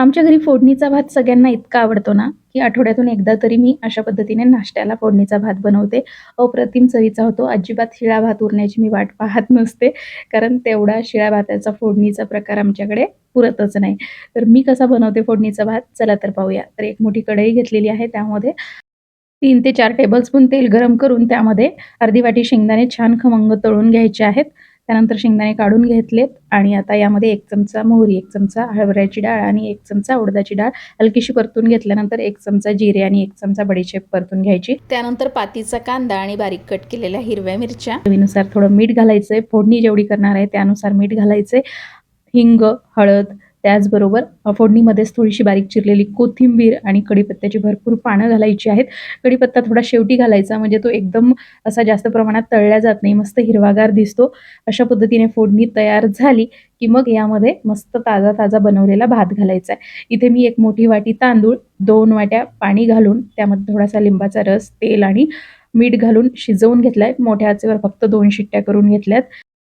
आमच्या घरी फोडणीचा भात सगळ्यांना इतका आवडतो ना, की आठवड्यातून एकदा तरी मी अशा पद्धतीने नाश्त्याला फोडणीचा भात बनवते. अप्रतिम चवीचा होतो. अजिबात शिळा भात उरण्याची मी वाट पाहत नसते. कारण तेवढा शिळ्या भाताचा फोडणीचा प्रकार आमच्याकडे पुरतच नाही. तर मी कसा बनवते फोडणीचा भात? चला तर पाहूया. तर एक मोठी कढई घेतलेली आहे. त्यामध्ये 3 ते 4 टेबलस्पून तेल गरम करून त्यामध्ये अर्धी वाटी शेंगदाणे छान खमंग तळून घ्यायचे आहेत. त्यानंतर शेंगदाणे काढून घेतलेत आणि आता यामध्ये 1 चमचा मोहरी, 1 चमचा हरभऱ्याची डाळ आणि 1 चमचा उडदाची डाळ हलकीशी परतून घेतल्यानंतर 1 चमचा जिरे आणि 1 चमचा बडीशेप परतून घ्यायची. त्यानंतर पातीचा कांदा आणि बारीक कट केलेल्या हिरव्या मिरच्या, चवीनुसार थोडं मीठ घालायचंय. फोडणी जेवढी करणार आहे त्यानुसार मीठ घालायचंय. हिंग, हळद, त्याचबरोबर फोडणीमध्येच थोडीशी बारीक चिरलेली कोथिंबीर आणि कढीपत्त्याची भरपूर पानं घालायची आहेत. कढीपत्ता थोडा शेवटी घालायचा म्हणजे तो एकदम असा जास्त प्रमाणात तळला जात नाही, मस्त हिरवागार दिसतो. अशा पद्धतीने फोडणी तयार झाली की मग यामध्ये मस्त ताजा बनवलेला भात घालायचा आहे. इथे मी 1 मोठी वाटी तांदूळ, 2 वाट्या पाणी घालून त्यामध्ये थोडासा लिंबाचा रस, तेल आणि मीठ घालून शिजवून घेतलाय. मोठ्या आचेवर फक्त 2 शिट्ट्या करून घेतल्यात.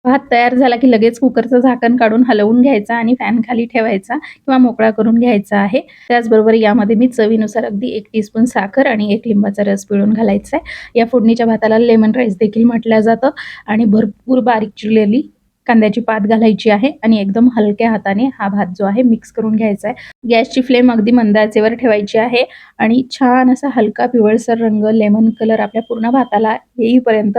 भात तयार झाला की लगेच कुकरचं झाकण काढून हलवून घ्यायचा आणि फॅन खाली ठेवायचा किंवा मोकळा करून घ्यायचा आहे. त्याचबरोबर यामध्ये मी चवीनुसार अगदी 1 टीस्पून साखर आणि 1 लिंबाचा रस पिळून घालायचा आहे. या फोडणीच्या भाताला लेमन राईस देखील म्हटलं जातं आणि भरपूर बारीक चिरलेली कांद्याची पात घालायची आहे आणि एकदम हलक्या हाताने हा भात जो आहे मिक्स करून घ्यायचा आहे. गॅसची फ्लेम अगदी मंद आचेवर ठेवायची आहे आणि छान असा हलका पिवळसर रंग, लेमन कलर आपल्या पूर्ण भाताला येईपर्यंत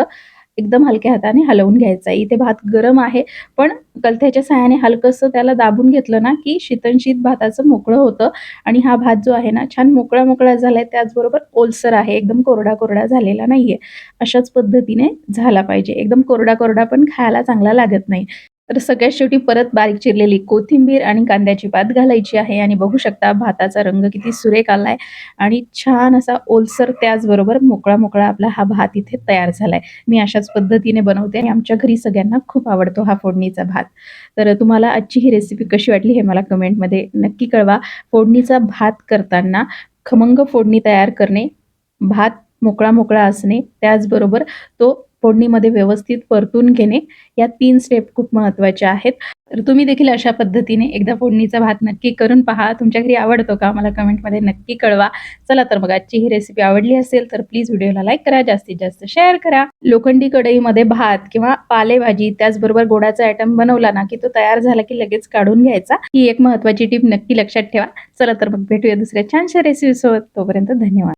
एकदम हलक्या हाताने हलवून घ्यायचा आहे. इथे भात गरम आहे, पण कलथ्याच्या सहाय्याने हलकंसं त्याला दाबून घेतलं ना, की शीतनशीत भाताचं मोकळं होतं आणि हा भात जो आहे ना, छान मोकळा झालाय. त्याचबरोबर ओलसर आहे, एकदम कोरडा झालेला नाहीये. अशाच पद्धतीने झाला पाहिजे. एकदम कोरडा पण खायला चांगला लागत नाही. तर सगळ्यात शेवटी परत बारीक चिरलेली कोथिंबीर आणि कांद्याची पात घालायची आहे आणि बघू शकता भाताचा रंग किती सुरेख आलाय आणि छान असा ओलसर त्याचबरोबर मोकळा आपला हा भात इथे तयार झालाय. मी अशाच पद्धतीने बनवते आणि आमच्या घरी सगळ्यांना खूप आवडतो हा फोडणीचा भात. तर तुम्हाला आजची ही रेसिपी कशी वाटली हे मला कमेंटमध्ये नक्की कळवा. फोडणीचा भात करताना खमंग फोडणी तयार करणे, भात मोकळा असणे, त्याचबरोबर तो फोडणीमध्ये व्यवस्थित परतून घेणे, या 3 स्टेप खूप महत्त्वाच्या आहेत. तर तुम्ही देखील अशा पद्धतीने एकदा फोडणीचा भात नक्की करून पहा. तुमच्या घरी आवडतो का? मला कमेंटमध्ये नक्की कळवा. चला तर मग आजची ही रेसिपी आवडली असेल तर प्लीज व्हिडिओला लाईक करा, जास्तीत जास्त शेअर करा. लोखंडी कढईमध्ये भात किंवा पालेभाजी त्याचबरोबर गोडाचा आयटम बनवला ना, की तो तयार झाला की लगेच काढून घ्यायचा. ही एक महत्त्वाची टिप नक्की लक्षात ठेवा. चला तर मग भेटूया दुसऱ्या छानशा रेसिपीसोबत. तोपर्यंत धन्यवाद.